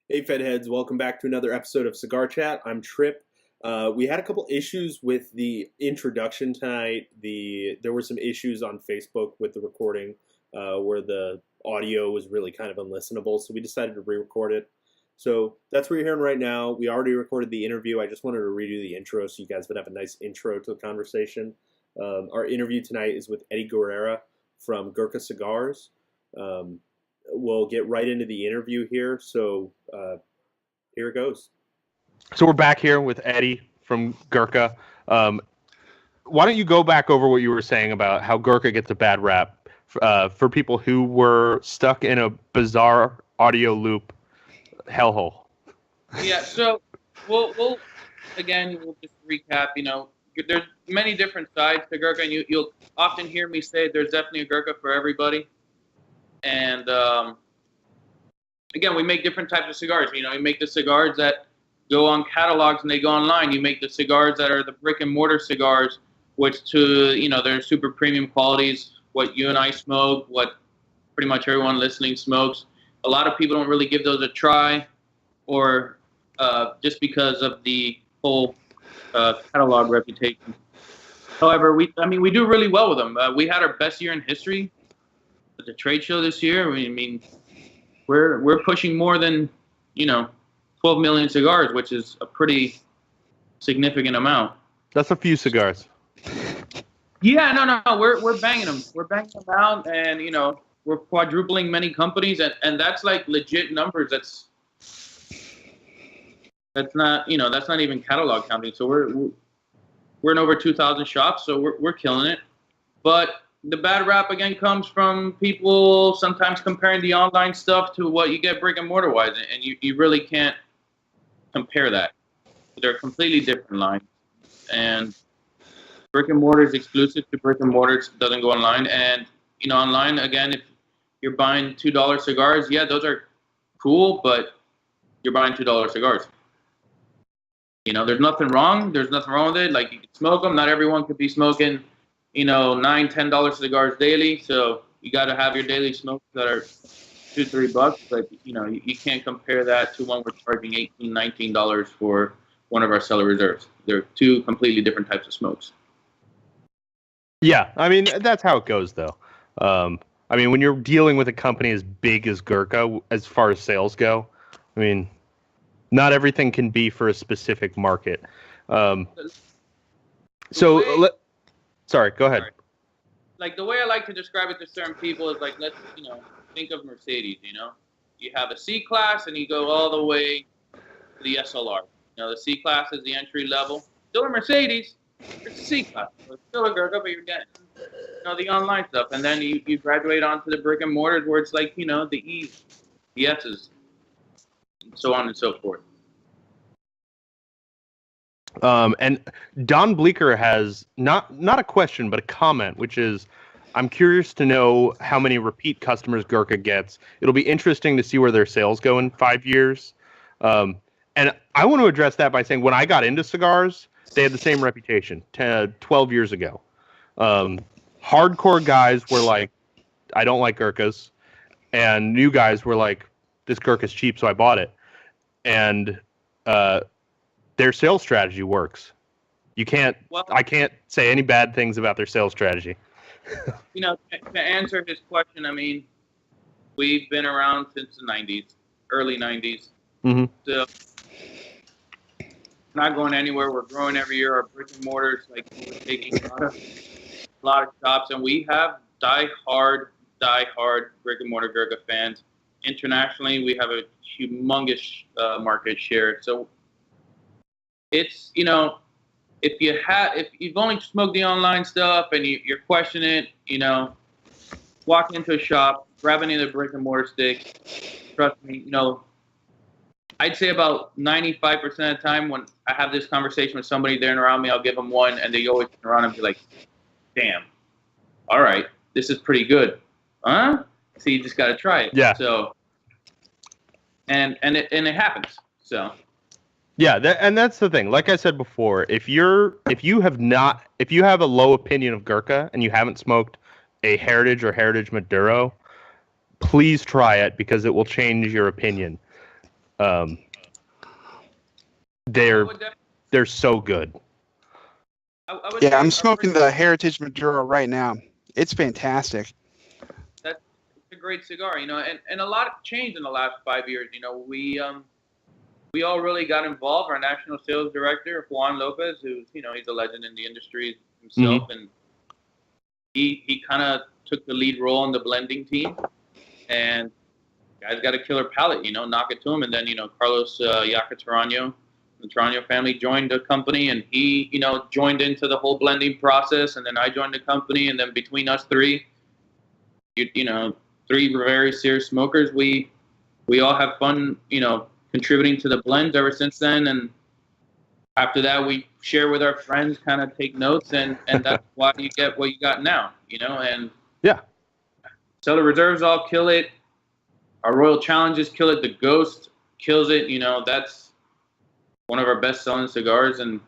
Hey, Fed heads, welcome back to another episode of Cigar Chat. I'm Trip. We had a couple issues with the introduction tonight. There were some issues on Facebook with the recording where the audio was really kind of unlistenable, so we decided to re-record it. So that's what you're hearing right now. We already recorded the interview. I just wanted to redo the intro so you guys would have a nice intro to the conversation. Our interview tonight is with Eddy Guerra from Gurkha Cigars. We'll get right into the interview here. So here it goes. So we're back here with Eddy from Gurkha. Why don't you go back over what you were saying about how Gurkha gets a bad rap for people who were stuck in a bizarre audio loop hellhole? Yeah, so we'll just recap. There's many different sides to Gurkha, and you'll often hear me say there's definitely a Gurkha for everybody. And again, we make different types of cigars. We make the cigars that go on catalogs and they go online. You make the cigars that are the brick and mortar cigars, which they're super premium qualities. What you and I smoke, what pretty much everyone listening smokes. A lot of people don't really give those a try, or just because of the whole catalog reputation. However, we do really well with them. We had our best year in history at the trade show this year. We're pushing more than 12 million cigars, which is a pretty significant amount. That's a few cigars. Yeah, no, we're banging them. We're banging them out, and we're quadrupling many companies, and that's like legit numbers. That's not even catalog counting. So we're in over 2,000 shops, so we're killing it. But the bad rap again comes from people sometimes comparing the online stuff to what you get brick and mortar wise, and you really can't compare that. They're completely different lines, and brick and mortar is exclusive to brick and mortar. It doesn't go online, and online again, if you're buying $2 cigars, yeah, those are cool, but you're buying $2 cigars. There's nothing wrong. There's nothing wrong with it. Like, you can smoke them. Not everyone could be smoking $9, $10 cigars daily. So you got to have your daily smokes that are $2-3. But you can't compare that to one we're charging $18, $19 for one of our cellar reserves. They're two completely different types of smokes. Yeah, that's how it goes, though. When you're dealing with a company as big as Gurkha, as far as sales go, not everything can be for a specific market. Sorry, go ahead. Like, the way I like to describe it to certain people is like, let's think of Mercedes. You have a C class and you go all the way to the SLR. The C class is the entry level. Still a Mercedes, it's a C class. So it's still a Gurkha, but you're getting the online stuff, and then you graduate onto the brick and mortars where it's like the E's, the S's, and so on and so forth. And Don Bleeker has not a question, but a comment, which is, I'm curious to know how many repeat customers Gurkha gets. It'll be interesting to see where their sales go in 5 years. And I want to address that by saying, when I got into cigars, they had the same reputation 12 years ago. Hardcore guys were like, I don't like Gurkhas. And new guys were like, this Gurkha's cheap, so I bought it. And their sales strategy works. I can't say any bad things about their sales strategy. To answer his question, we've been around since the 90s, early 90s. Mm-hmm. So not going anywhere. We're growing every year. Our brick and mortars, we're taking a lot of shops, and we have die-hard brick and mortar Gurkha fans. Internationally, we have a humongous market share. So it's if you've only smoked the online stuff and you're questioning it, walk into a shop, grab any of the brick and mortar sticks. Trust me, I'd say about 95% of the time when I have this conversation with somebody there and around me, I'll give them one, and they always turn around and be like, "Damn, all right, this is pretty good, huh?" So you just got to try it. Yeah. So, and it happens. So. Yeah, and that's the thing. Like I said before, if you have a low opinion of Gurkha and you haven't smoked a Heritage or Heritage Madero, please try it because it will change your opinion. Um, they're so good. Yeah, I'm smoking the Heritage Madero right now. It's fantastic. That's a great cigar, you know, and a lot changed in the last 5 years. You know, we all really got involved. Our national sales director, Juan Lopez, who's, you know, he's a legend in the industry himself, and he kind of took the lead role in the blending team. And guy's got a killer palate, you know, knock it to him. And then, you know, Carlos Yacatarano, the Tarano family, joined the company, and he, you know, joined into the whole blending process. And then I joined the company, and then between us three, you know, three very serious smokers, we all have fun, you know, contributing to the blends ever since then. And after that, we share with our friends, kind of take notes, and that's why you get what you got now, you know. And yeah, Cellar Reserves all kill it. Our Royal Challenges kill it. The Ghost kills it. You know, that's one of our best-selling cigars. And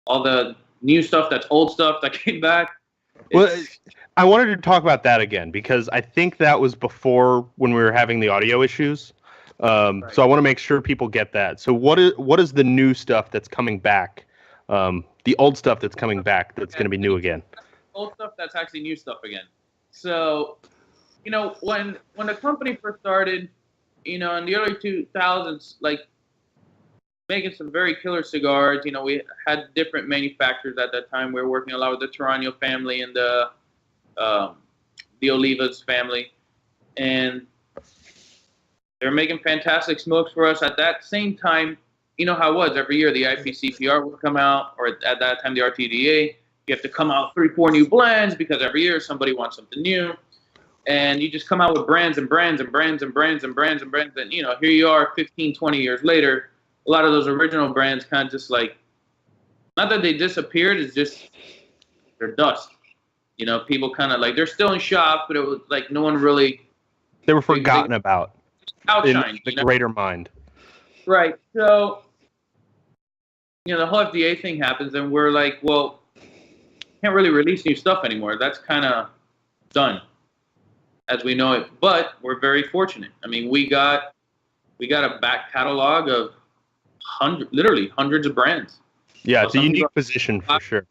all the new stuff, that's old stuff that came back. Well, I wanted to talk about that again, because I think that was before when we were having the audio issues. Right. So I want to make sure people get that. So what is the new stuff that's coming back? The old stuff that's coming back that's going to be new again? Old stuff that's actually new stuff again. So, you know, when the company first started, you know, in the early 2000s, like, making some very killer cigars. You know, we had different manufacturers at that time. We were working a lot with the Tarano family and the Olivas family, and they were making fantastic smokes for us. At that same time, you know how it was. Every year the IPCPR would come out, or at that time the RTDA. You have to come out 3-4 new blends because every year somebody wants something new. And you just come out with brands and brands and brands and brands and brands and brands. And, you know, here you are 15, 20 years later. A lot of those original brands kind of just like, not that they disappeared, it's just they're dust. You know, people kind of like, they're still in shop, but it was like no one really. They were forgotten about. Outshine. In the greater mind. Right. So, you know, the whole FDA thing happens, and we're like, well, can't really release new stuff anymore. That's kind of done as we know it. But we're very fortunate. I mean, we got a back catalog of literally hundreds of brands. Yeah, it's a unique position for sure.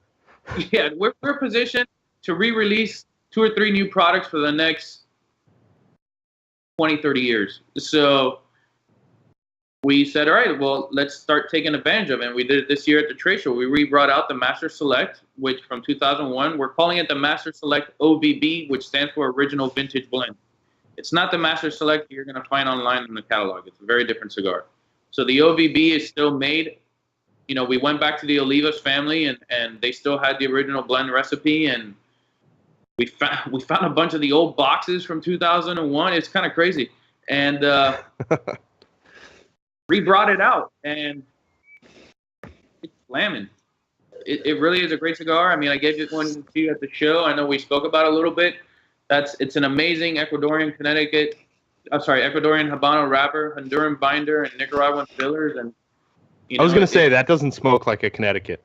Yeah, we're positioned to re-release 2 or 3 new products for the next 20, 30 years. So we said, all right, well, let's start taking advantage of it. And we did it this year at the trade show. We re-brought out the Master Select, which from 2001, we're calling it the Master Select OVB, which stands for Original Vintage Blend. It's not the Master Select you're going to find online in the catalog. It's a very different cigar. So the OVB is still made. You know, we went back to the Olivas family, and they still had the original blend recipe, and we found a bunch of the old boxes from 2001. It's kind of crazy. And re-brought it out, and it's slamming. It really is a great cigar. I mean, I gave it one to you at the show. I know we spoke about it a little bit. It's an amazing Ecuadorian Habano wrapper, Honduran binder, and Nicaraguan fillers. And you know, I was going to say that doesn't smoke like a Connecticut.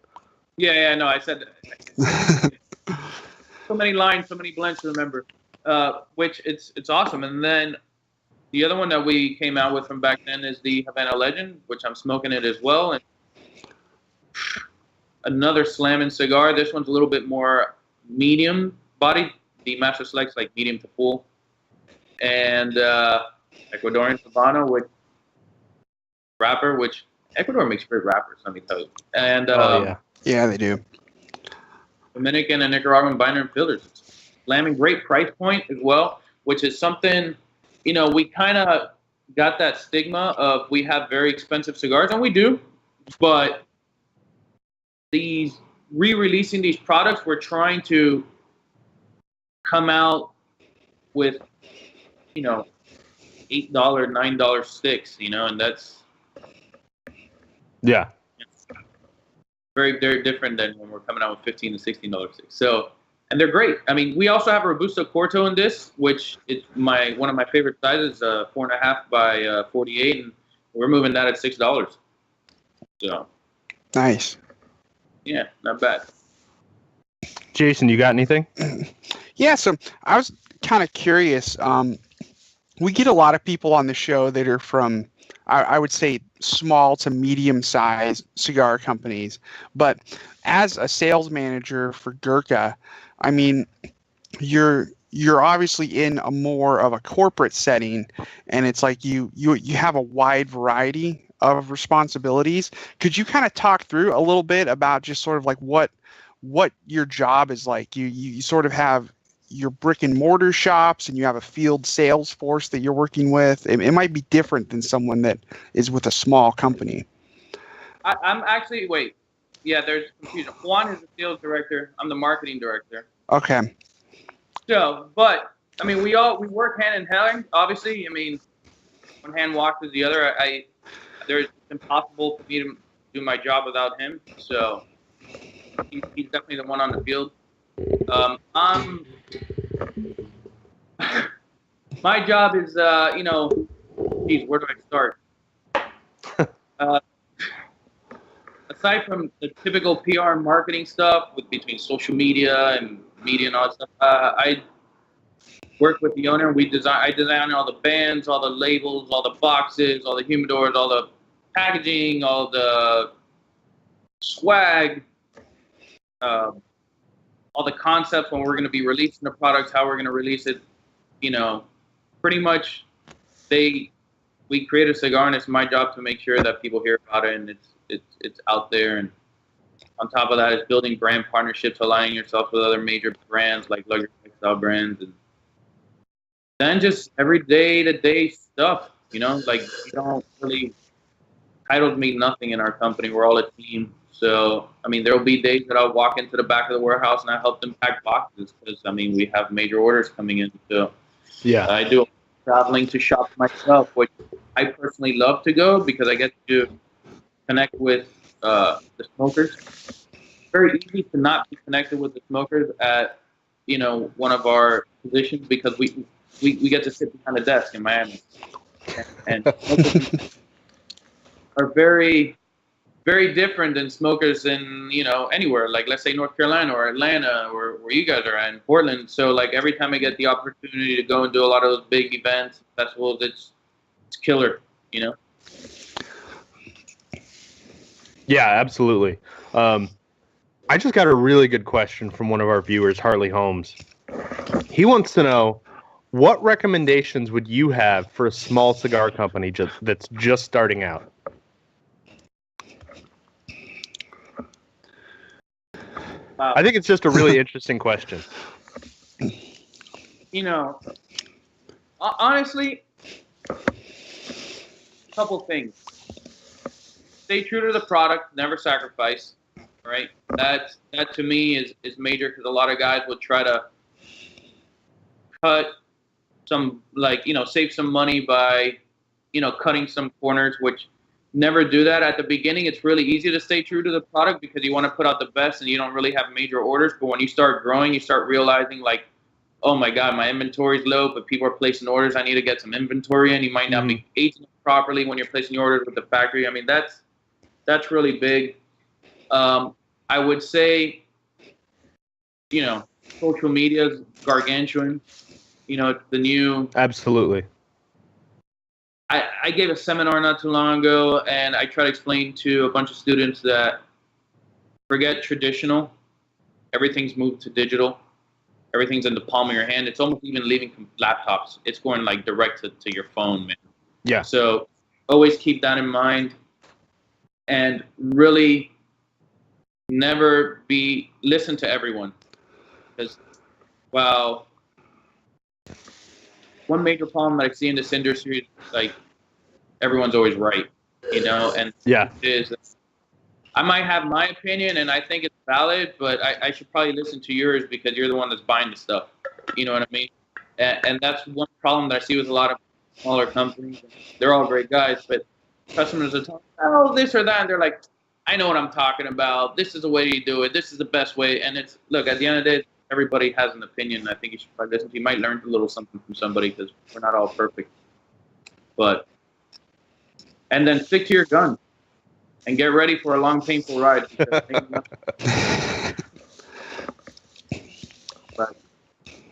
Yeah, no, I said that. So many lines, so many blends to remember, which it's awesome. And then the other one that we came out with from back then is the Havana Legend, which I'm smoking it as well. And another slamming cigar. This one's a little bit more medium bodied. The Master Select's like medium to full. And Ecuadorian Habano, which wrapper, which Ecuador makes great wrappers, let me tell you. And yeah, they do. Dominican and Nicaraguan binder and fillers. Slamming, great price point as well, which is something, you know, we kind of got that stigma of we have very expensive cigars, and we do, but these re-releasing these products, we're trying to come out with, you know, $8, $9 sticks, you know, and that's very, very different than when we're coming out with $15 to $16 sticks. So, and they're great. I mean, we also have a Robusto Corto in this, which is one of my favorite sizes, 4.5 by 48, and we're moving that at $6. So nice. Yeah, not bad. Jason, you got anything? Yeah, so I was kind of curious. we get a lot of people on the show that are from, I would say, small to medium-sized cigar companies. But as a sales manager for Gurkha, I mean, you're obviously in a more of a corporate setting, and it's like you have a wide variety of responsibilities. Could you kind of talk through a little bit about just sort of like what your job is like? You sort of have your brick and mortar shops, and you have a field sales force that you're working with. It might be different than someone that is with a small company. I'm actually, wait. Yeah, there's confusion. Juan is the sales director. I'm the marketing director. Okay. So, but I mean, we work hand in hand. Obviously, I mean, one hand washes the other. It's impossible for me to do my job without him. So he's definitely the one on the field. My job is, geez, where do I start? Aside from the typical PR and marketing stuff between social media and media and all that stuff, I work with the owner. I design all the bands, all the labels, all the boxes, all the humidors, all the packaging, all the swag, all the concepts when we're going to be releasing the products, how we're going to release it. Pretty much we create a cigar, and it's my job to make sure that people hear about it and it's out there. And on top of that is building brand partnerships, aligning yourself with other major brands like luxury lifestyle brands, and then just every day-to-day stuff. Like we don't really, titles mean nothing in our company. We're all a team. So, I mean, there'll be days that I'll walk into the back of the warehouse and I help them pack boxes because, I mean, we have major orders coming in. So, yeah, I do traveling to shop myself, which I personally love to go because I get to connect with the smokers. It's very easy to not be connected with the smokers at, one of our positions because we get to sit behind a desk in Miami. And are very, very different than smokers in, anywhere, like let's say North Carolina or Atlanta or where you guys are at in Portland. So like every time I get the opportunity to go and do a lot of those big events, festivals, it's killer, Yeah, absolutely. I just got a really good question from one of our viewers, Harley Holmes. He wants to know, what recommendations would you have for a small cigar company that's just starting out? Wow. I think it's just a really interesting question. Honestly, a couple things. Stay true to the product, never sacrifice, right? That to me is major because a lot of guys will try to cut some, save some money by, cutting some corners, which never do that. At the beginning, it's really easy to stay true to the product because you want to put out the best and you don't really have major orders. But when you start growing, you start realizing like, oh my God, my inventory is low, but people are placing orders. I need to get some inventory in. You might not be aging it properly when you're placing your orders with the factory. I mean, that's really big. I would say, social media is gargantuan. The new. Absolutely. I gave a seminar not too long ago, and I try to explain to a bunch of students that forget traditional. Everything's moved to digital. Everything's in the palm of your hand. It's almost even leaving laptops. It's going like direct to your phone, man. Yeah. So always keep that in mind, and really never listen to everyone, because one major problem that I see in this industry is like everyone's always right, and yeah, I might have my opinion and I think it's valid, but I should probably listen to yours because you're the one that's buying the stuff. You know what I mean? And that's one problem that I see with a lot of smaller companies. They're all great guys, but customers are talking, oh, this or that, and they're like, I know what I'm talking about. This is the way you do it. This is the best way. And look, at the end of the day, everybody has an opinion. I think you should probably listen. You might learn a little something from somebody because we're not all perfect. And then stick to your guns and get ready for a long, painful ride. But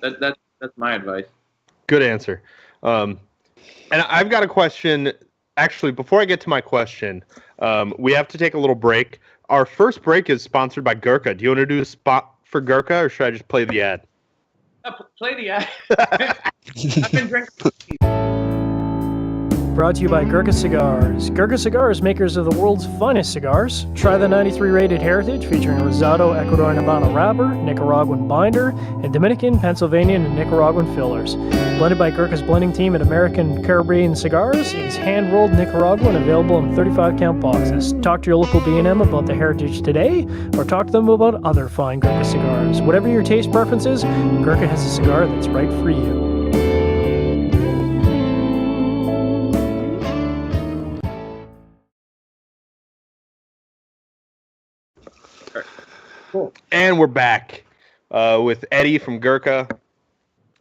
that's my advice. Good answer. And I've got a question. Actually, before I get to my question, we have to take a little break. Our first break is sponsored by Gurkha. Do you want to do a spot for Gurkha, or should I just play the ad? Play the ad. I've been drinking. Brought to you by Gurkha Cigars. Gurkha Cigars, makers of the world's finest cigars. Try the 93 rated Heritage featuring Rosado, Ecuadorian Habano wrapper, Nicaraguan binder, and Dominican, Pennsylvanian, and Nicaraguan fillers. Blended by Gurkha's blending team at American Caribbean Cigars, it is hand-rolled Nicaraguan, available in 35-count boxes. Talk to your local B&M about the Heritage today, or talk to them about other fine Gurkha cigars. Whatever your taste preferences, Gurkha has a cigar that's right for you. Cool. And we're back with Eddie from Gurkha.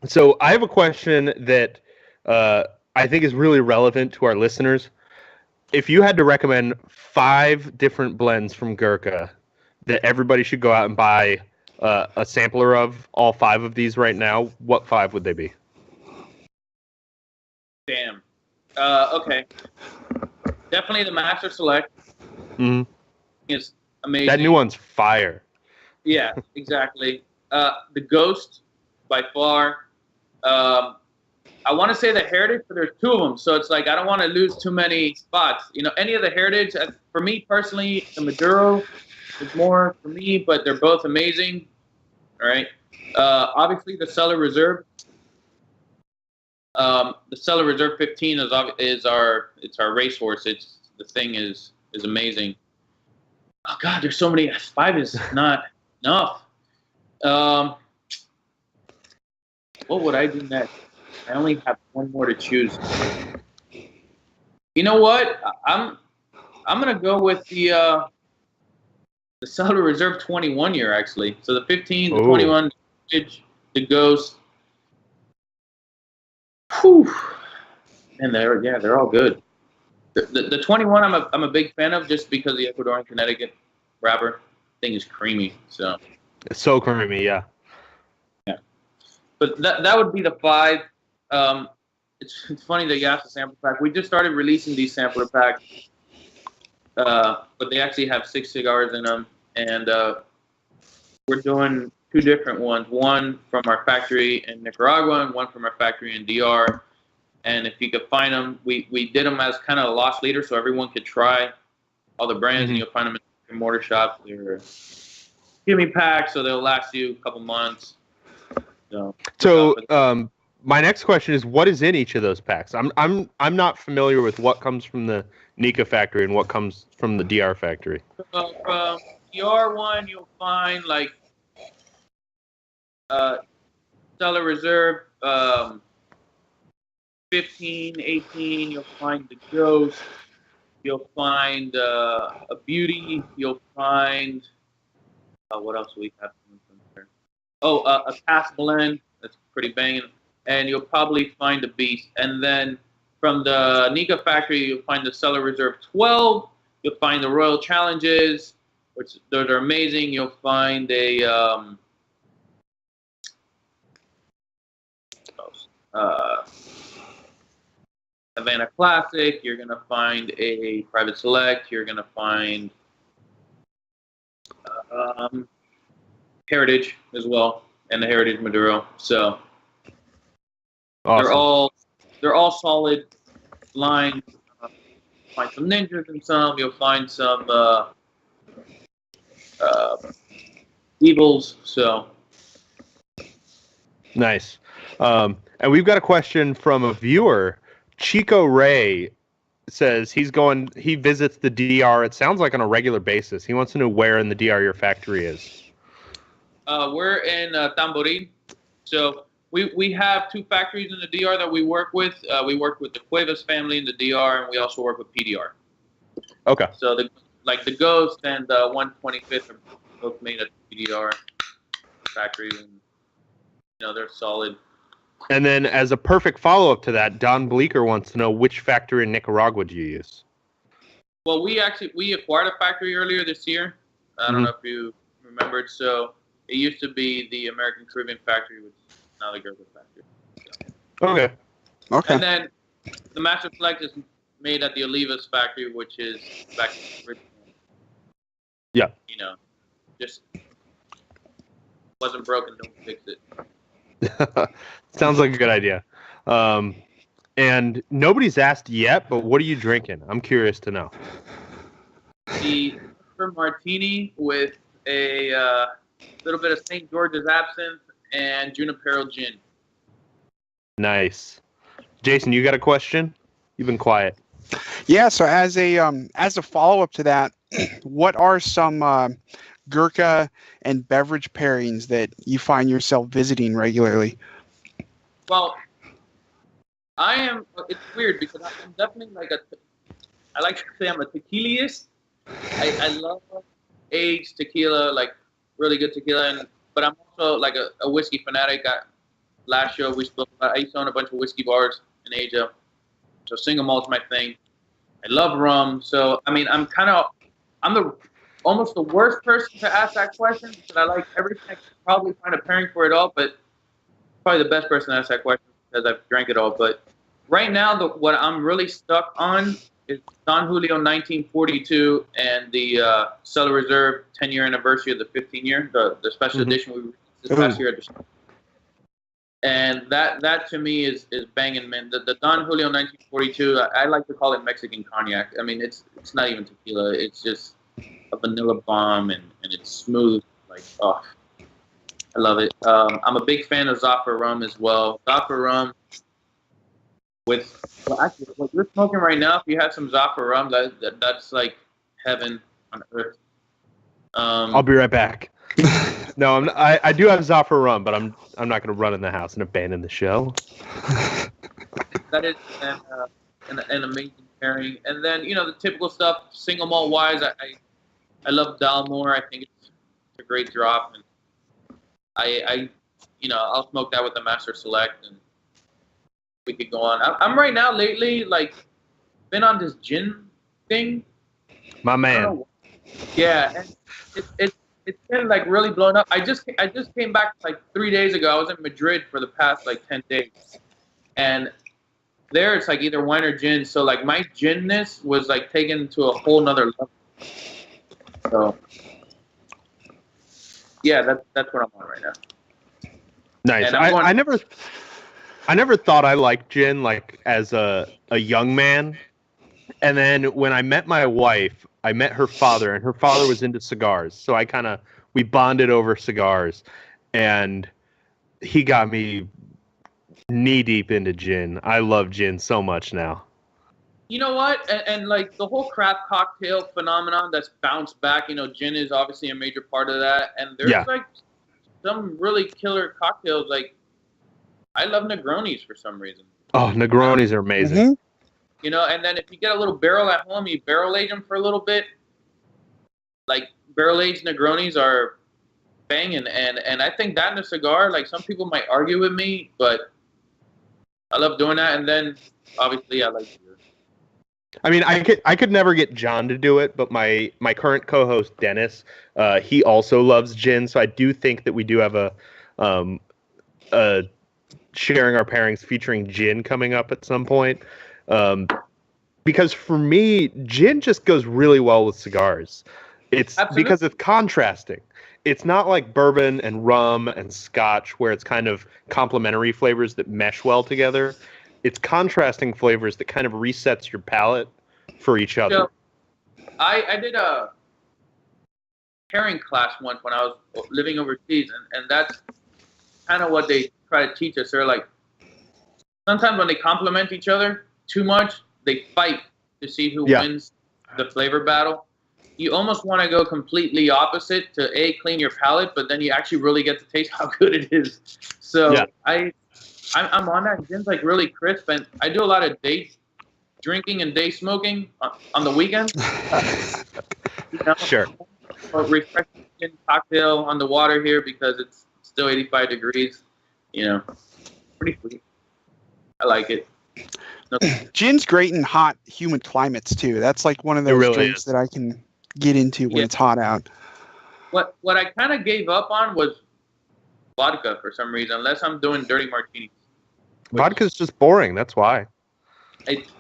So I have a question that I think is really relevant to our listeners. If you had to recommend 5 different blends from Gurkha that everybody should go out and buy a sampler of, all 5 of these right now, what 5 would they be? Damn. Okay. Definitely the Master Select. Mm-hmm. It's amazing. That new one's fire. Yeah, exactly. The Ghost, by far. I want to say the Heritage, but there's 2 of them, so it's like I don't want to lose too many spots. You know, any of the Heritage, for me personally, the Madero is more for me, but they're both amazing. All right. Obviously, the Cellar Reserve. The Cellar Reserve 15 is our racehorse. The thing is amazing. Oh God, there's so many. 5 is not enough. What would I do next? I only have 1 more to choose. You know what? I'm gonna go with the Cellar Reserve 21 year actually. So the 15, the 21, the Ghost. Whew. And they're all good. The 21 I'm a big fan of just because the Ecuadorian Connecticut wrapper thing is creamy. So It's so creamy, yeah. Yeah. But that would be the 5. It's funny that you asked the sampler pack. We just started releasing these sampler packs, but they actually have 6 cigars in them, and we're doing 2 different ones. One from our factory in Nicaragua, and one from our factory in DR. And if you could find them, we did them as kind of a loss leader, so everyone could try all the brands, and you'll find them in mortar shops. They're gimme packs, so they'll last you a couple months. So my next question is, what is in each of those packs? I'm not familiar with what comes from the Nika factory and what comes from the DR factory. From DR one, you'll find like Cellar Reserve 15, 18. You'll find the Ghost. You'll find a Beauty. You'll find what else do we have from there? Oh, a Cast Blend. That's pretty banging. And you'll probably find a Beast. And then from the Nika factory, you'll find the Cellar Reserve 12. You'll find the Royal Challenges, which those are amazing. You'll find a Havana Classic. You're gonna find a Private Select. You're gonna find Heritage as well, and the Heritage Madero. So awesome. they're all solid lines. Find some ninjas in some. You'll find some evils. So nice. And we've got a question from a viewer. Chico Ray says he visits the DR, it sounds like on a regular basis. He wants to know where in the DR your factory is. We're in Tamboril. So we have 2 factories in the DR that we work with. We work with the Cuevas family in the DR, and we also work with PDR. Okay. So the Ghost and 125th are both made at the PDR factory, and they're solid. And then as a perfect follow-up to that, Don Bleeker wants to know which factory in Nicaragua do you use? Well, we acquired a factory earlier this year. I don't know if you remembered. So it used to be the American Caribbean factory, which is now the Gurkha factory. So. Okay. Okay. And then the Master Select is made at the Olivas factory, which is back in Richmond. Yeah. You know, just wasn't broken, don't fix it. Sounds like a good idea. And nobody's asked yet, but what are you drinking? I'm curious to know. The martini with a little bit of St. George's absinthe and Junipero gin. Nice. Jason, you got a question? You've been quiet. Yeah. So as a follow up to that, what are some Gurkha and beverage pairings that you find yourself visiting regularly? Well, it's weird because I'm definitely I like to say I'm a tequilaist. I love aged tequila, like really good tequila, but I'm also like a whiskey fanatic. Last show we spoke about, I used to own a bunch of whiskey bars in Asia, so single malt's my thing. I love rum, so I mean I'm almost the worst person to ask that question because I like everything. I can probably find a pairing for it all, but probably the best person to ask that question because I've drank it all. But right now, what I'm really stuck on is Don Julio 1942 and the Cellar Reserve 10-year anniversary of the 15-year, the special edition we released this past year at the show. And that to me is banging, man. The Don Julio 1942, I like to call it Mexican cognac. I mean, it's not even tequila. It's just a vanilla bomb, and it's smooth. Like, oh, I love it. I'm a big fan of Zafra rum as well. Zafra rum actually, what you're smoking right now, if you have some Zafra rum, that's like heaven on earth. I'll be right back. No, I do have Zafra rum, but I'm not going to run in the house and abandon the show. That is an amazing pairing. And then, the typical stuff, single malt wise, I love Dalmore. I think it's a great drop. And I'll smoke that with the Master Select, and we could go on. I'm right now lately, been on this gin thing. My man. Yeah, and it's been really blown up. I just came back 3 days ago. I was in Madrid for the past 10 days, and there it's either wine or gin. So my ginness was taken to a whole nother level. So yeah, that's what I'm on right now. Nice. I never thought I liked gin as a young man, and then when I met my wife, I met her father, and her father was into cigars. So we bonded over cigars, and he got me knee deep into gin. I love gin so much now. You know what? And the whole craft cocktail phenomenon that's bounced back, gin is obviously a major part of that. And there's some really killer cocktails. I love Negronis for some reason. Oh, Negronis are amazing. Mm-hmm. And then if you get a little barrel at home, you barrel age them for a little bit. Barrel aged Negronis are banging, and I think that in a cigar, some people might argue with me, but I love doing that. And then obviously I like beer. I mean, I could never get John to do it, but my current co-host Dennis, he also loves gin, so I do think that we do have a sharing our pairings featuring gin coming up at some point. Because for me, gin just goes really well with cigars. It's Absolutely. Because it's contrasting. It's not like bourbon and rum and scotch where it's kind of complementary flavors that mesh well together. It's contrasting flavors that kind of resets your palate for each other. So, I did a pairing class once when I was living overseas, and that's kind of what they try to teach us. They're sometimes when they complement each other too much, they fight to see who wins the flavor battle. You almost want to go completely opposite to clean your palate, but then you actually really get to taste how good it is. So I'm on that. Gin's really crisp, and I do a lot of day drinking and day smoking on the weekends. Sure. A refreshing gin cocktail on the water here because it's still 85 degrees. Pretty sweet. I like it. Gin's great in hot, humid climates too. That's one of those drinks that I can get into when it's hot out. What I kind of gave up on was vodka for some reason, unless I'm doing dirty martinis. Vodka's just boring. That's why.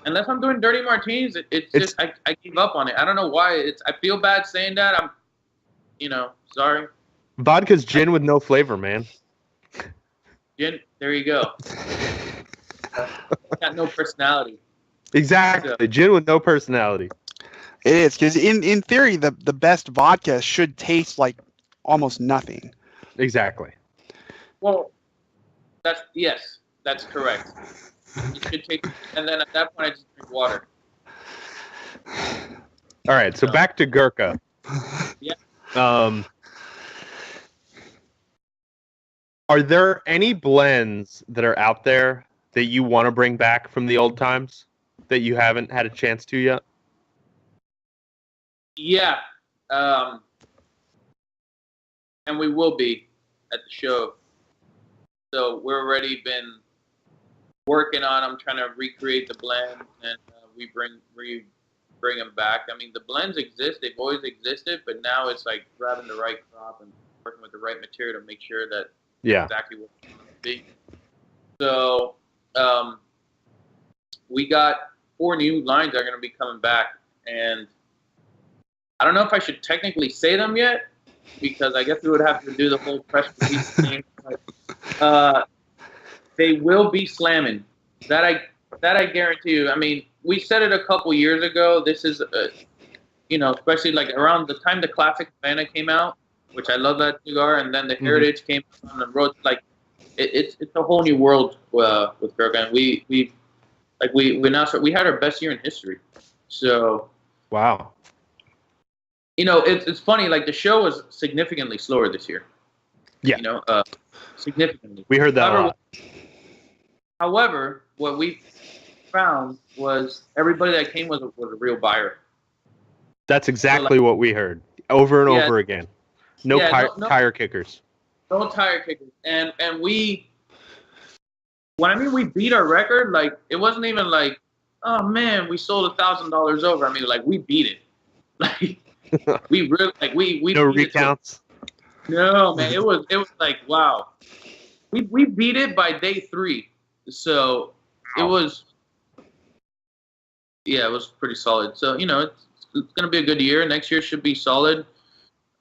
unless I'm doing dirty martinis, it's just I give up on it. I don't know why. I feel bad saying that. I'm, sorry. Vodka's gin with no flavor, man. Gin, there you go. Got no personality. Exactly, so. Gin with no personality. It is, because in theory, the best vodka should taste like almost nothing. Exactly. Well, that's correct. It should taste, and then at that point, I just drink water. All right, so back to Gurkha. Yeah. Are there any blends that are out there that you want to bring back from the old times that you haven't had a chance to yet? Yeah. And we will be at the show. So we've already been working on them, trying to recreate the blend, and we bring them back. I mean, the blends exist; they've always existed, but now it's like grabbing the right crop and working with the right material to make sure that exactly what it's going to be. So we got 4 new lines that are going to be coming back, and I don't know if I should technically say them yet, because I guess we would have to do the whole press release thing. But, they will be slamming. That I guarantee you. I mean, we said it a couple years ago. This is, especially like around the time the Classic Havana came out, which I love that cigar, and then the Heritage came on the road. Like, it's a whole new world with Gurkha, and we had our best year in history. So, wow. It's funny. Like, the show was significantly slower this year. Yeah. Significantly. We heard that a lot. However, what we found was everybody that came was a real buyer. That's exactly what we heard over and over again. No tire kickers. No tire kickers. And we, when I mean we beat our record, like, it wasn't even like, oh man, we sold $1,000 over. I mean, like, we beat it. Like, we really, like, we no recounts. No, man, it was like, wow. We beat it by day 3. So it was pretty solid. So, it's going to be a good year. Next year should be solid.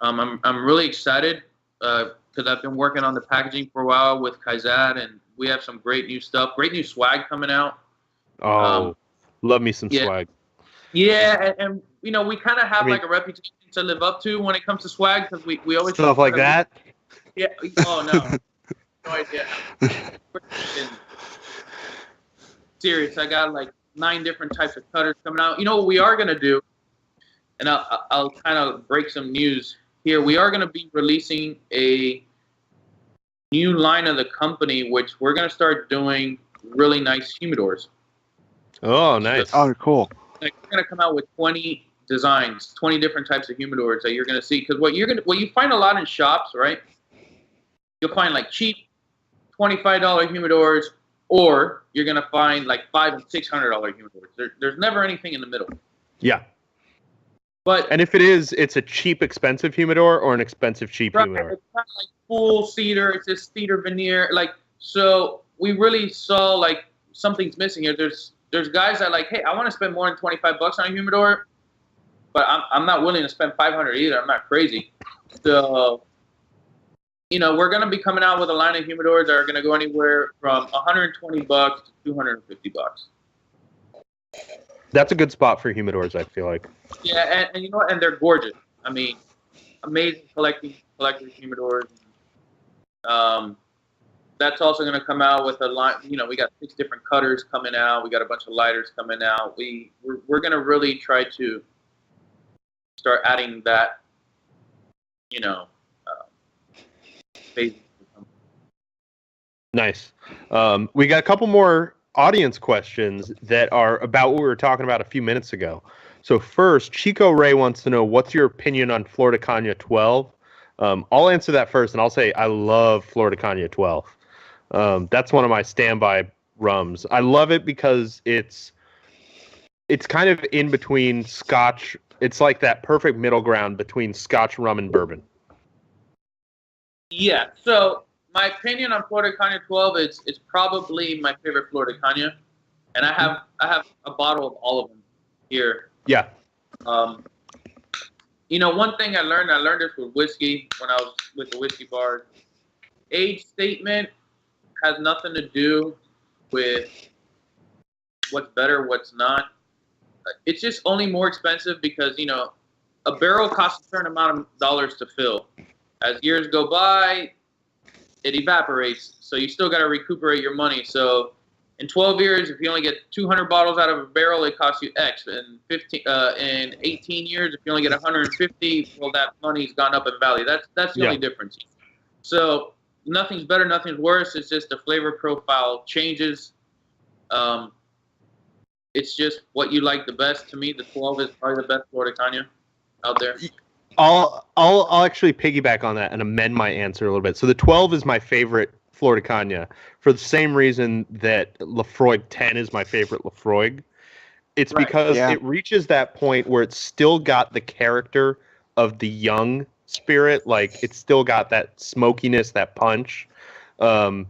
I'm really excited because I've been working on the packaging for a while with Kaizad, and we have some great new stuff, great new swag coming out. Oh, love me some swag. Yeah, and we kind of have like a reputation to live up to when it comes to swag, because we always stuff like that. Yeah. Oh no, no idea. Serious. I got like 9 different types of cutters coming out. You know what we are gonna do, and I'll kind of break some news here. We are gonna be releasing a new line of the company, which we're gonna start doing really nice humidors. Oh, nice. Oh, cool. Like, we're gonna come out with 20 designs, 20 different types of humidors that you're gonna see. Because what you find a lot in shops, right? You'll find like cheap $25 humidors, or you're gonna find like $500 and $600 humidors. There's never anything in the middle. Yeah. And if it is, it's a cheap, expensive humidor or an expensive, cheap humidor. It's not like full cedar. It's just cedar veneer. Like, so we really saw like something's missing here. There's guys that like, hey, I want to spend more than $25 on a humidor, but I'm not willing to spend $500 either. I'm not crazy. So, we're going to be coming out with a line of humidors that are going to go anywhere from $120 to $250. That's a good spot for humidors, I feel like. Yeah, and and they're gorgeous. I mean, amazing collector's humidors. That's also going to come out with a line. We got 6 different cutters coming out. We got a bunch of lighters coming out. We're going to really try to start adding that, phase. Nice. We got a couple more audience questions that are about what we were talking about a few minutes ago. So first, Chico Ray wants to know, what's your opinion on Florida Konya 12? I'll answer that first, and I'll say I love Florida Konya 12. That's one of my standby rums. I love it because it's kind of in between Scotch. It's like that perfect middle ground between Scotch, rum, and bourbon. Yeah. So my opinion on Florida Konya 12 is probably my favorite Florida Konya. And I have a bottle of all of them here. Yeah. You know, one thing I learned this with whiskey when I was with the whiskey bars. Age statement has nothing to do with what's better, what's not. It's just only more expensive because, you know, a barrel costs a certain amount of dollars to fill. As years go by, it evaporates. So you still got to recuperate your money. So in 12 years, if you only get 200 bottles out of a barrel, it costs you X. In 18 years, if you only get 150, well, that money's gone up in value. That's the only difference. So nothing's better, nothing's worse. It's just the flavor profile changes. It's just what you like the best. To me, the 12 is probably the best Florida Konya out there. I'll actually piggyback on that and amend my answer a little bit. So the 12 is my favorite Florida Konya for the same reason that Lafroig 10 is my favorite Lafroig. It's because it reaches that point where it's still got the character of the young spirit. Like, it's still got that smokiness, that punch. But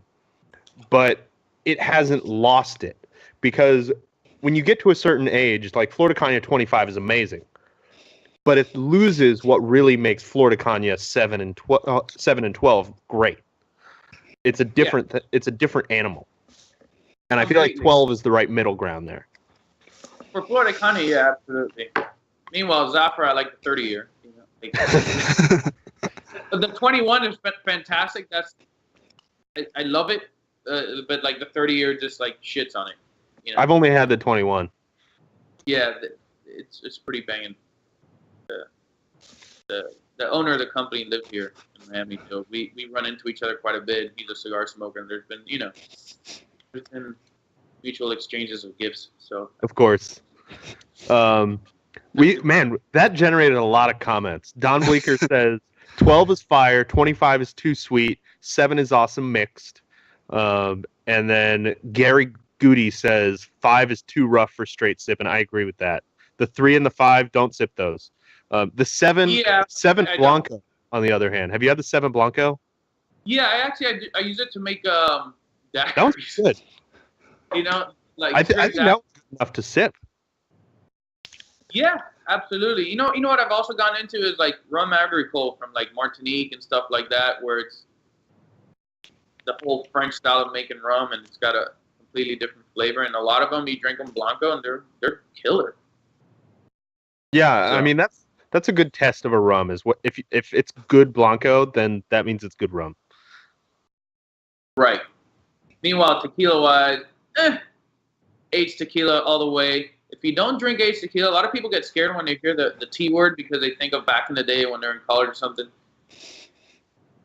it hasn't lost it. Because when you get to a certain age, like Florida Konya 25 is amazing. But it loses what really makes Florida Konya 7 and 12 great. It's a different it's a different animal. And I feel like 12 is the right middle ground there. For Florida Konya, yeah, absolutely. Meanwhile, Zafra, I like the 30 year. You know, the 21 is fantastic. I love it. But like the 30 year just like shits on it. You know? I've only had the 21. Yeah, it's pretty banging. The owner of the company lived here in Miami, so we run into each other quite a bit. He's a cigar smoker, and there's been mutual exchanges of gifts. So of course, that generated a lot of comments. Don Bleeker says 12 is fire, 25 is too sweet, 7 is awesome mixed, and then Gary Goody says 5 is too rough for straight sip, and I agree with that. The 3 and the 5, don't sip those. The 7 Blanco, on the other hand. Have you had the 7 Blanco? Yeah, I use it to make That was good. You know, like I think that was good enough to sip. Yeah, absolutely. You know what I've also gone into is like rum agricole from like Martinique and stuff like that, where it's the whole French style of making rum, and it's got a completely different flavor. And a lot of them, you drink them Blanco, and they're killer. Yeah, so, I mean that's a good test of a rum. Is what if it's good Blanco, then that means it's good rum. Right. Meanwhile, tequila-wise, aged tequila all the way. If you don't drink aged tequila, a lot of people get scared when they hear the T word because they think of back in the day when they're in college or something.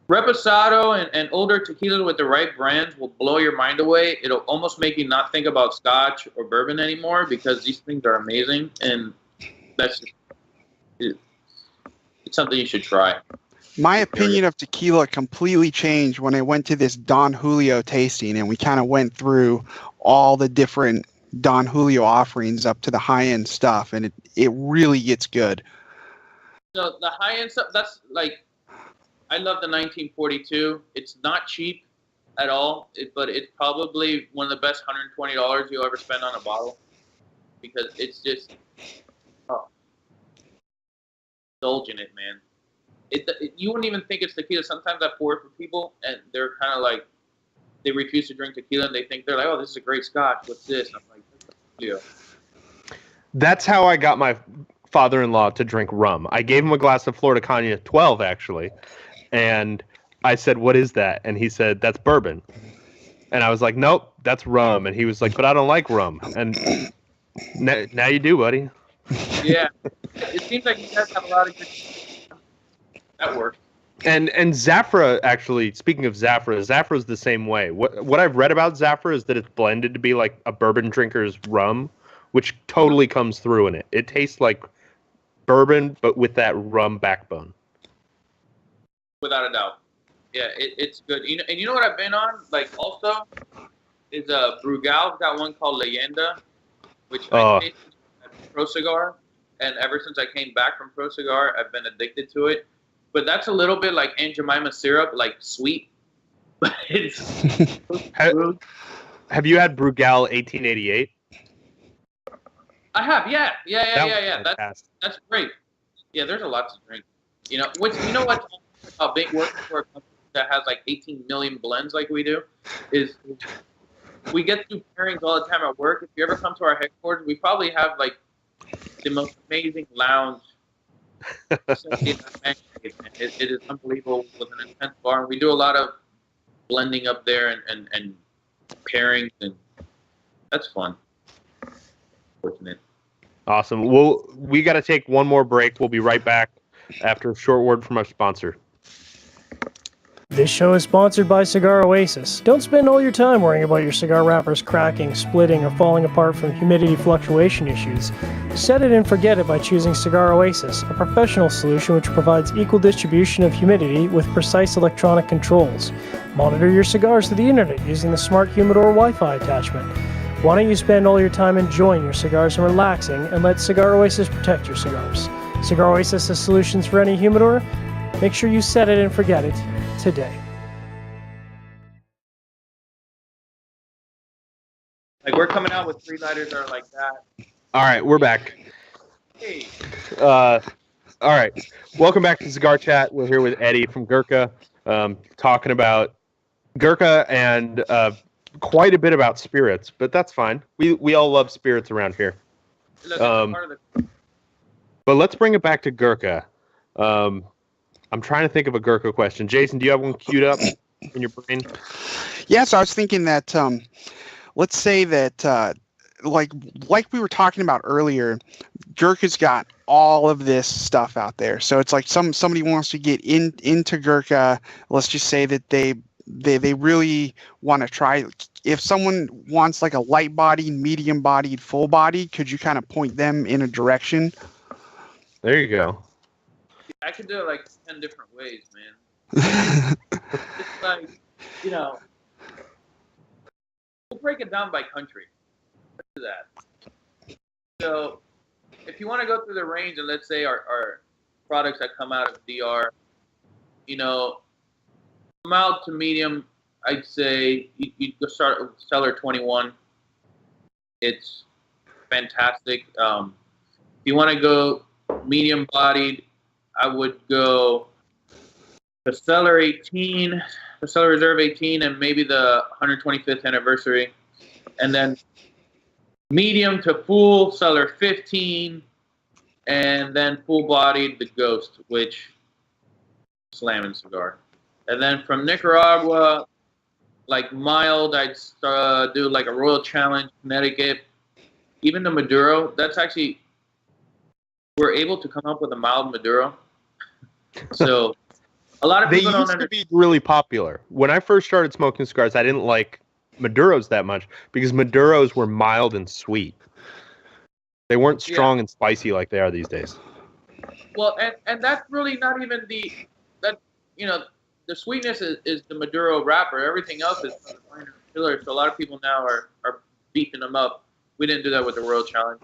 Reposado and older tequila with the right brands will blow your mind away. It'll almost make you not think about Scotch or bourbon anymore because these things are amazing, and that's just, it's something you should try. My opinion of tequila completely changed when I went to this Don Julio tasting, and we kind of went through all the different Don Julio offerings up to the high-end stuff, and it really gets good. So the high-end stuff, that's like, I love the 1942. It's not cheap at all, but it's probably one of the best $120 you'll ever spend on a bottle because it's just, indulge in it, man. You wouldn't even think it's tequila. Sometimes I pour it for people, and they're kind of like, they refuse to drink tequila, and they think they're like, oh, this is a great Scotch. What's this? And I'm like, tequila. That's how I got my father-in-law to drink rum. I gave him a glass of Florida Konya 12, actually, and I said, what is that? And he said, that's bourbon. And I was like, nope, that's rum. And he was like, but I don't like rum. And now you do, buddy. Yeah. It seems like you guys have a lot of good... That works. And Zafra, actually, speaking of Zafra is the same way. What I've read about Zafra is that it's blended to be like a bourbon drinker's rum, which totally comes through in it. It tastes like bourbon, but with that rum backbone. Without a doubt. Yeah, it's good. You know what I've been on? Like, also, is Brugal's got one called Leyenda, which I tasted at Pro Cigar. And ever since I came back from Pro Cigar, I've been addicted to it. But that's a little bit like Aunt Jemima syrup, like sweet. But it's have you had Brugal 1888? I have, yeah. That was That's great. Yeah, there's a lot to drink. You know, what's about being working for a company that has like 18 million blends like we do is we get through pairings all the time at work. If you ever come to our headquarters, we probably have like the most amazing lounge. It is unbelievable with an intense bar, and we do a lot of blending up there and pairings, and that's fun. Fortunate. Awesome. Well, we got to take one more break. We'll be right back after a short word from our sponsor. This show is sponsored by Cigar Oasis. Don't spend all your time worrying about your cigar wrappers cracking, splitting, or falling apart from humidity fluctuation issues. Set it and forget it by choosing Cigar Oasis, a professional solution which provides equal distribution of humidity with precise electronic controls. Monitor your cigars through the internet using the Smart Humidor Wi-Fi attachment. Why don't you spend all your time enjoying your cigars and relaxing, and let Cigar Oasis protect your cigars? Cigar Oasis has solutions for any humidor. Make sure you set it and forget it today. Like, we're coming out with 3-lighters that are like that. All right, we're back. Hey. All right, welcome back to Cigar Chat. We're here with Eddie from Gurkha, talking about Gurkha and quite a bit about spirits, but that's fine. We all love spirits around here. But let's bring it back to Gurkha. I'm trying to think of a Gurkha question. Jason, do you have one queued up in your brain? Yeah, so I was thinking that, let's say that, like we were talking about earlier, Gurkha's got all of this stuff out there. So it's like somebody wants to get into Gurkha. Let's just say that they really want to try. If someone wants like a light-bodied, medium-bodied, full-bodied, could you kind of point them in a direction? There you go. I could do it like 10 different ways, man. It's like, you know, we'll break it down by country. Let's do that. So, if you want to go through the range, and let's say our products that come out of DR, you know, mild to medium, I'd say you go start with Cellar 21. It's fantastic. If you want to go medium bodied, I would go the Cellar 18, the Cellar Reserve 18, and maybe the 125th anniversary. And then medium to full, Cellar 15, and then full bodied, the Ghost, which slamming cigar. And then from Nicaragua, like mild, I'd do like a Royal Challenge, Connecticut. Even the Madero, that's actually, we're able to come up with a mild Madero. So a lot of people don't understand. They used to be really popular. When I first started smoking cigars, I didn't like Maduros that much because Maduros were mild and sweet. They weren't strong and spicy like they are these days. Well, and that's really not even the sweetness is the Maduro wrapper. Everything else is minor filler. So a lot of people now are beefing them up. We didn't do that with the Royal Challenge.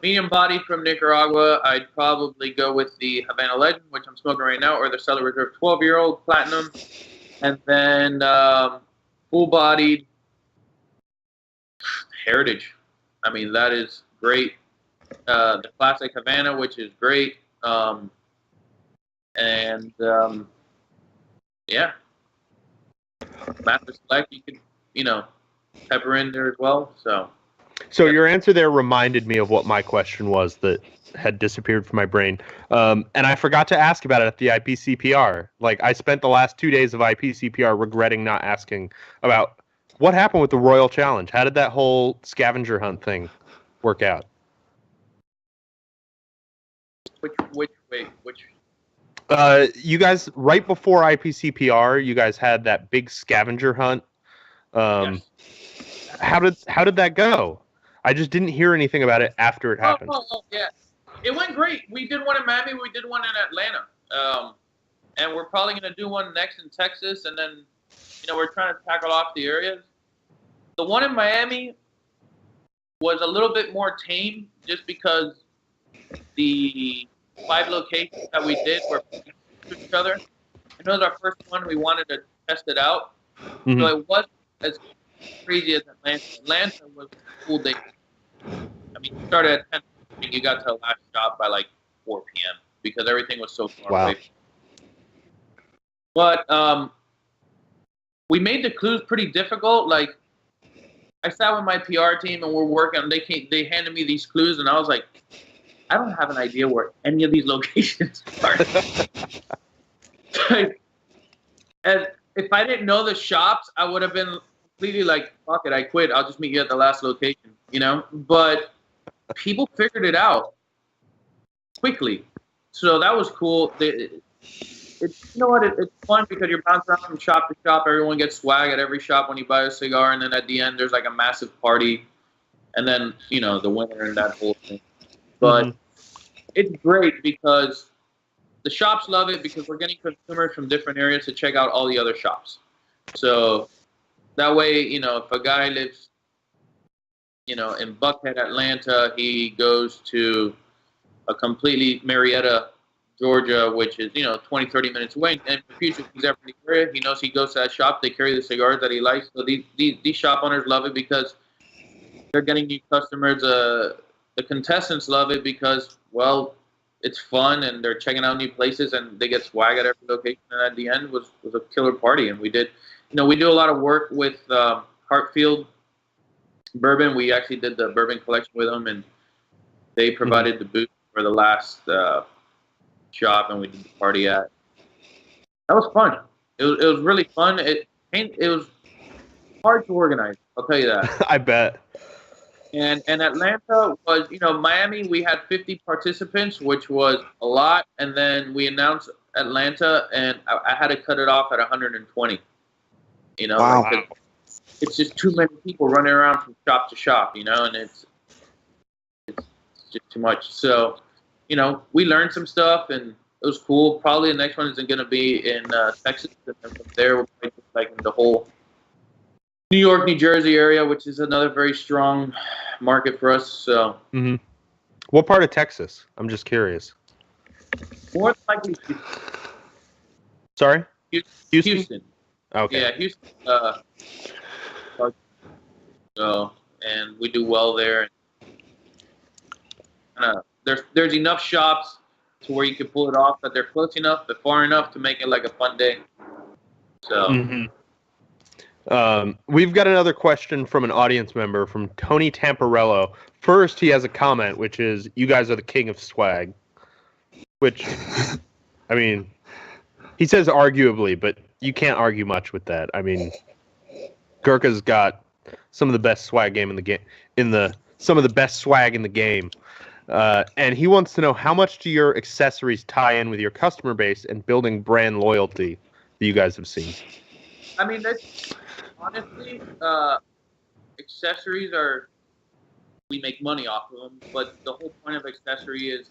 Medium body from Nicaragua, I'd probably go with the Havana Legend, which I'm smoking right now, or the Cellar Reserve 12-year-old Platinum. And then full-bodied Heritage. I mean, that is great. The Classic Havana, which is great. Master Select, you could, pepper in there as well. So your answer there reminded me of what my question was that had disappeared from my brain. And I forgot to ask about it at the IPCPR. Like, I spent the last 2 days of IPCPR regretting not asking about what happened with the Royal Challenge. How did that whole scavenger hunt thing work out? Which? You guys, right before IPCPR, you guys had that big scavenger hunt. Yes. How did that go? I just didn't hear anything about it after it happened. Oh, yeah. It went great. We did one in Miami. We did one in Atlanta. And we're probably going to do one next in Texas. And then, we're trying to tackle off the areas. The one in Miami was a little bit more tame just because the 5 locations that we did were to each other. It was our first one. We wanted to test it out. Mm-hmm. So it wasn't as crazy as Atlanta. Atlanta was a full day. I mean, you started at 10 and you got to the last shop by like 4 p.m. because everything was so far away. But we made the clues pretty difficult. Like, I sat with my PR team and we're working. They handed me these clues, and I was like, I don't have an idea where any of these locations are. And if I didn't know the shops, I would have been completely like, fuck it, I quit. I'll just meet you at the last location, you know? But people figured it out quickly. So that was cool. You know what? It's fun because you're bouncing around from shop to shop. Everyone gets swag at every shop when you buy a cigar. And then at the end, there's like a massive party. And then, you know, the winner and that whole thing. But it's great because the shops love it because we're getting consumers from different areas to check out all the other shops. So that way, you know, if a guy lives, you know, in Buckhead, Atlanta, he goes to a completely Marietta, Georgia, which is, you know, 20, 30 minutes away. And in the future, if he's ever in the area, he knows he goes to that shop. They carry the cigars that he likes. So these shop owners love it because they're getting new customers. The contestants love it because, well, it's fun and they're checking out new places and they get swag at every location. And at the end was a killer party. And we did, you know, we do a lot of work with Hartfield Bourbon. We actually did the bourbon collection with them, and they provided the booth for the last shop, and we did the party at. That was fun. It was really fun. It was hard to organize. I'll tell you that. I bet. And Atlanta was, you know, Miami, we had 50 participants, which was a lot. And then we announced Atlanta, and I had to cut it off at 120. You know, wow. Like it's just too many people running around from shop to shop, you know, and it's just too much. So, you know, we learned some stuff, and it was cool. Probably the next one isn't going to be in Texas. And then from there, we'll be like in the whole New York, New Jersey area, which is another very strong market for us. So, What part of Texas? I'm just curious. more than likely, Sorry? Houston. Okay. Yeah, Houston. So, and we do well there. There's enough shops to where you can pull it off, that they're close enough, but far enough to make it like a fun day. So. We've got another question from an audience member, from Tony Tamparello. First, he has a comment, which is, you guys are the king of swag. Which, I mean, he says arguably, but you can't argue much with that. I mean, Gurkha's got some of the best swag game in the game, some of the best swag in the game. And he wants to know, how much do your accessories tie in with your customer base and building brand loyalty that you guys have seen? I mean, that's honestly, accessories we make money off of them, but the whole point of accessory is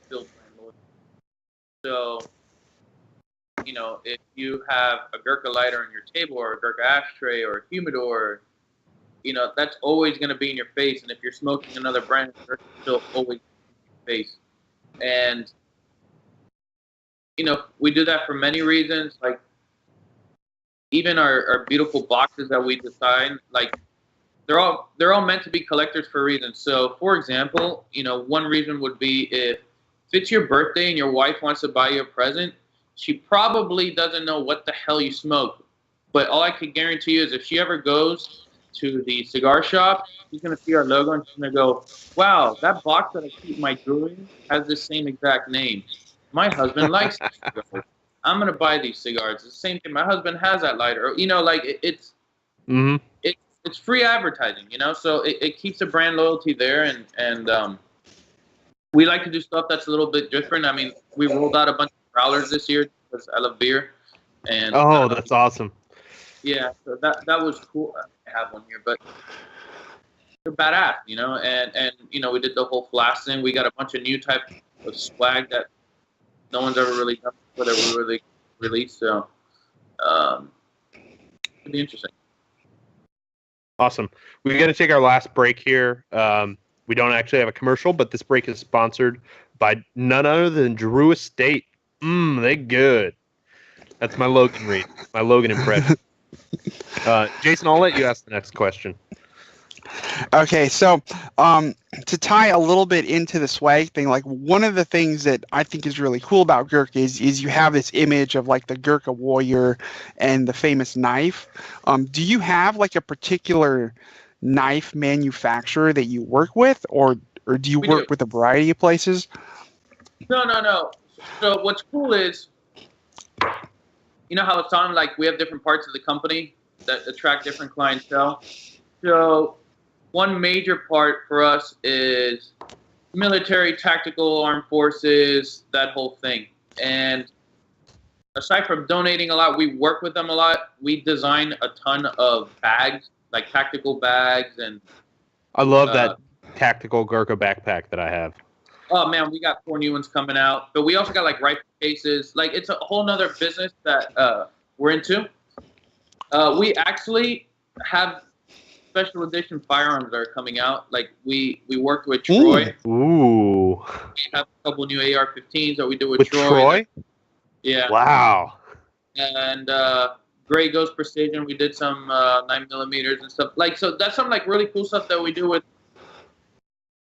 build brand loyalty. So, you know, if you have a Gurkha lighter on your table, or a Gurkha ashtray, or a humidor, you know, that's always going to be in your face. And if you're smoking another brand, it's still always in your face. And, you know, we do that for many reasons. Like, even our beautiful boxes that we design, like, they're all meant to be collectors for a reason. So, for example, you know, one reason would be if it's your birthday and your wife wants to buy you a present, she probably doesn't know what the hell you smoke. But all I can guarantee you is if she ever goes to the cigar shop, she's going to see our logo and she's going to go, wow, that box that I keep my jewelry in has the same exact name. My husband likes these cigars. I'm going to buy these cigars. It's the same thing. My husband has that lighter. You know, like, it's free advertising, you know? So it keeps the brand loyalty there. And we like to do stuff that's a little bit different. I mean, we rolled out a bunch of growlers this year because I love beer. And that's awesome. Yeah, so that was cool. I have one here, but they're badass, you know. And you know, we did the whole flask thing. We got a bunch of new type of swag that no one's ever really done before that we really released. So it'll be interesting. Awesome. We got to take our last break here. We don't actually have a commercial, but this break is sponsored by none other than Drew Estate. They good. That's my Logan read. My Logan impression. Jason, I'll let you ask the next question. Okay, so to tie a little bit into the swag thing, like one of the things that I think is really cool about Gurkha is you have this image of like the Gurkha warrior and the famous knife. Do you have like a particular knife manufacturer that you work with, or do you We work do. with a variety of places? No. So what's cool is, you know how it's on, like we have different parts of the company that attract different clientele. So one major part for us is military, tactical, armed forces, that whole thing. And aside from donating a lot, we work with them a lot. We design a ton of bags, like tactical bags, and I love that tactical Gurkha backpack that I have. oh man, we got 4 new ones coming out. But we also got like rifle cases. Like it's a whole nother business that we're into. We actually have special edition firearms that are coming out. Like we worked with Troy. Ooh. We have a couple new AR-15s that we do With Troy? Yeah. Wow. And Gray Ghost Precision, we did some 9mm and stuff. Like so, that's some like really cool stuff that we do with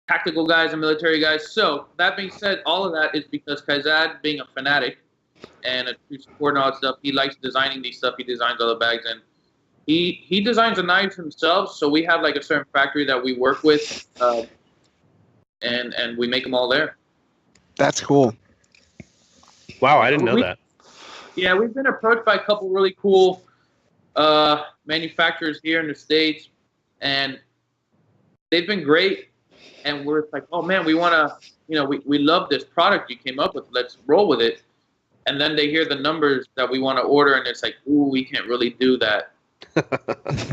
tactical guys and military guys. So that being said, all of that is because Kaizad, being a fanatic and a true supporter and all that stuff, he likes designing these stuff. He designs all the bags and he designs the knives himself. So we have like a certain factory that we work with, and we make them all there. That's cool. Wow, I didn't know that. Yeah, we've been approached by a couple really cool manufacturers here in the States, and they've been great. And we're like, oh man, we want to, we love this product you came up with. Let's roll with it. And then they hear the numbers that we want to order, and it's like, ooh, we can't really do that.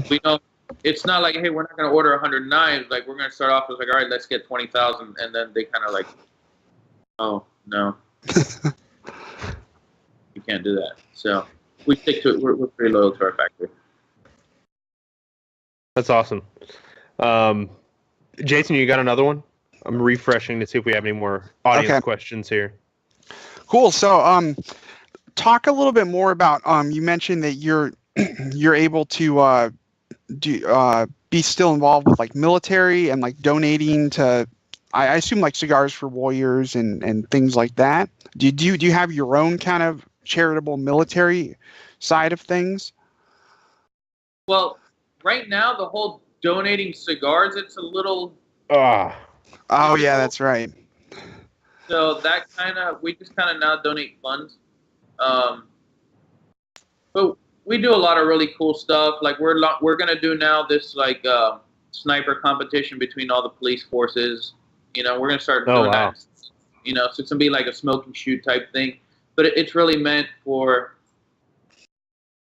We know it's not like, hey, we're not going to order 100 knives. Like we're going to start off with like, all right, let's get 20,000, and then they kind of like, oh no, you can't do that. So we stick to it. We're pretty loyal to our factory. That's awesome. Jason, you got another one? I'm refreshing to see if we have any more audience questions here. Cool. So, talk a little bit more about. You mentioned that you're able to be still involved with like military and like donating to. I assume like Cigars for Warriors and things like that. Do you have your own kind of charitable military side of things? Well, right now the whole donating cigars, it's a little. Oh yeah, that's right. So that we just now donate funds. But we do a lot of really cool stuff. Like we're gonna do now this like sniper competition between all the police forces. We're gonna start doing that. So it's gonna be like a smoke and shoot type thing. But it's really meant for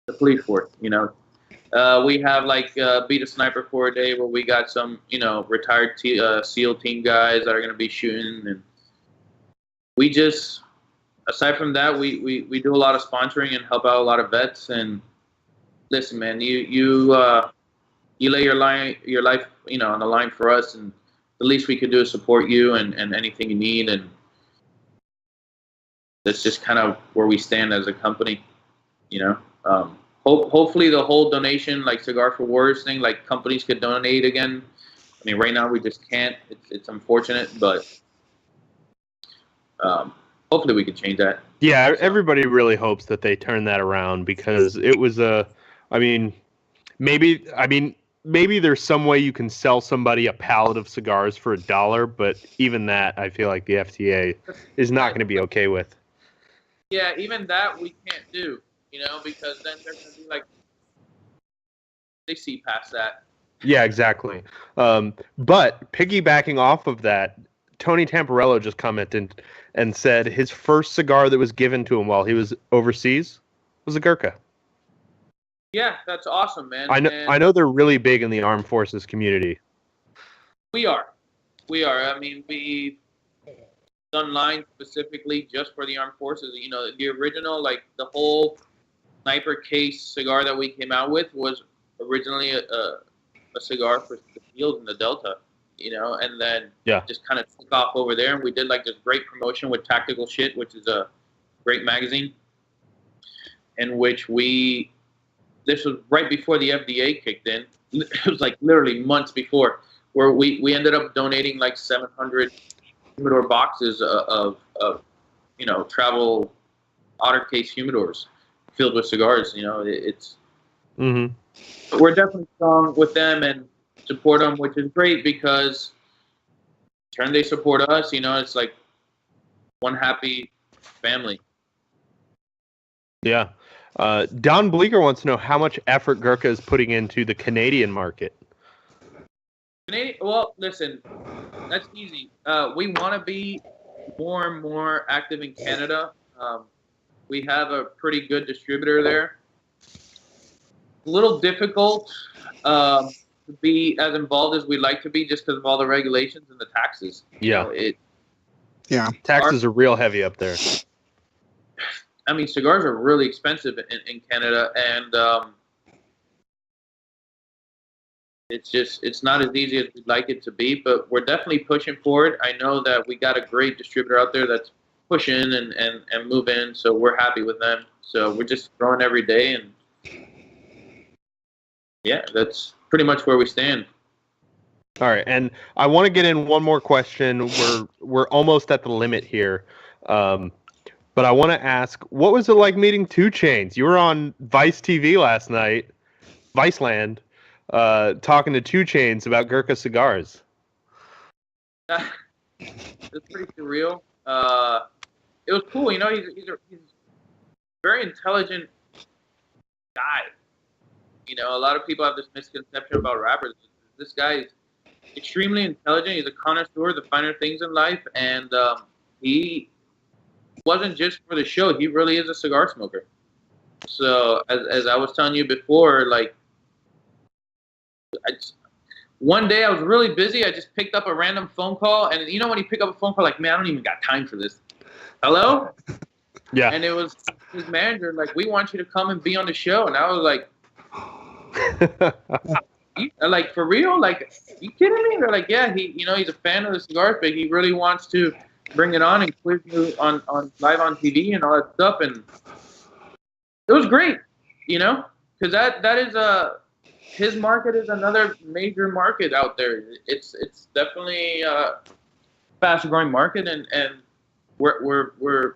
the police force. We have like beat a sniper for a day where we got some retired SEAL team guys that are gonna be shooting, and we just, aside from that, we do a lot of sponsoring and help out a lot of vets. And listen, man, you lay your life on the line for us, and the least we could do is support you and anything you need. And that's just kind of where we stand as a company. Hopefully the whole donation, like Cigar for Warriors thing, like companies could donate again. I mean, right now we just can't. It's unfortunate, but hopefully we could change that. Yeah, everybody really hopes that they turn that around, because it was maybe there's some way you can sell somebody a pallet of cigars for $1, but even that I feel like the FTA is not going to be okay with. Yeah, even that we can't do, because then they're going to be like, they see past that. Yeah, exactly. But piggybacking off of that, Tony Tamparello just commented and said his first cigar that was given to him while he was overseas was a Gurkha. Yeah, that's awesome, man. I know they're really big in the armed forces community. We are. I mean, we've done lines specifically just for the armed forces. The original, like the whole sniper case cigar that we came out with was originally a cigar for the field in the Delta, and then just kind of took off over there. And we did like this great promotion with Tactical Shit, which is a great magazine, in which we this was right before the FDA kicked in. It was like literally months before, where we ended up donating like 700 humidor boxes of travel otter case humidors filled with cigars. It's we're definitely strong with them and support them, which is great because in turn they support us. It's like one happy family. Yeah. Don Bleeker wants to know how much effort Gurkha is putting into the Canadian market. Well, listen, that's easy. We want to be more and more active in Canada. We have a pretty good distributor there. A little difficult to be as involved as we'd like to be just because of all the regulations and the taxes. Yeah. Yeah. Taxes are real heavy up there. I mean, cigars are really expensive in Canada, and it's not as easy as we'd like it to be, but we're definitely pushing for it. I know that we got a great distributor out there that's pushing and moving, so we're happy with them. So we're just growing every day, and yeah, that's pretty much where we stand. All right, and I want to get in one more question. We're almost at the limit here. But I want to ask, what was it like meeting 2 Chainz? You were on Vice TV last night, Viceland, talking to 2 Chainz about Gurkha Cigars. It's pretty surreal. It was cool. He's a very intelligent guy. A lot of people have this misconception about rappers. This guy is extremely intelligent. He's a connoisseur of the finer things in life, and he wasn't just for the show. He really is a cigar smoker. So as I was telling you before, like one day I was really busy. I just picked up a random phone call, and when you pick up a phone call, like, man, I don't even got time for this. Hello? Yeah. And it was his manager, like, we want you to come and be on the show. And I was like, like, for real? Like, you kidding me? They're like, yeah, he's a fan of the cigars, but he really wants to bring it on and quiz you on live on TV and all that stuff. And it was great, because that is his market is another major market out there. It's definitely a fast growing market, and we're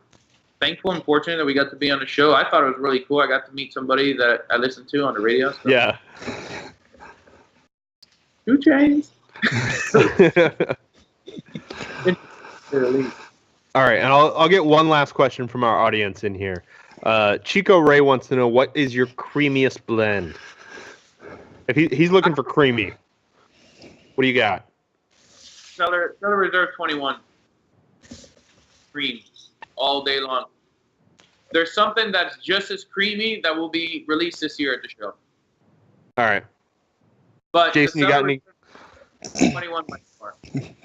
thankful and fortunate that we got to be on the show. I thought it was really cool. I got to meet somebody that I listened to on the radio. So. Yeah. 2 Chainz. All right, and I'll get one last question from our audience in here. Chico Ray wants to know, what is your creamiest blend? If he's looking for creamy, what do you got? Cellar Reserve 21. Cream all day long. There's something that's just as creamy that will be released this year at the show. All right. But Jason, you got any? 21 by far.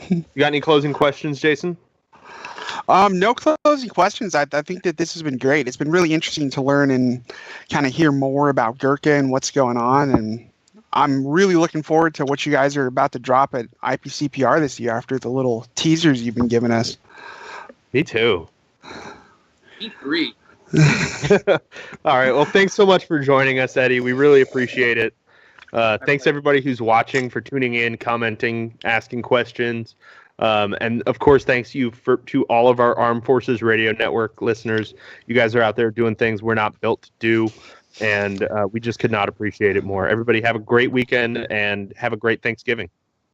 You got any closing questions, Jason? No closing questions. I think that this has been great. It's been really interesting to learn and kind of hear more about Gurkha and what's going on. And I'm really looking forward to what you guys are about to drop at IPCPR this year after the little teasers you've been giving us. Me too. Me three. All right. Well, thanks so much for joining us, Eddy. We really appreciate it. Thanks everybody who's watching for tuning in, commenting, asking questions. And of course, thanks to all of our Armed Forces Radio Network listeners. You guys are out there doing things we're not built to do, and we just could not appreciate it more. Everybody have a great weekend and have a great Thanksgiving.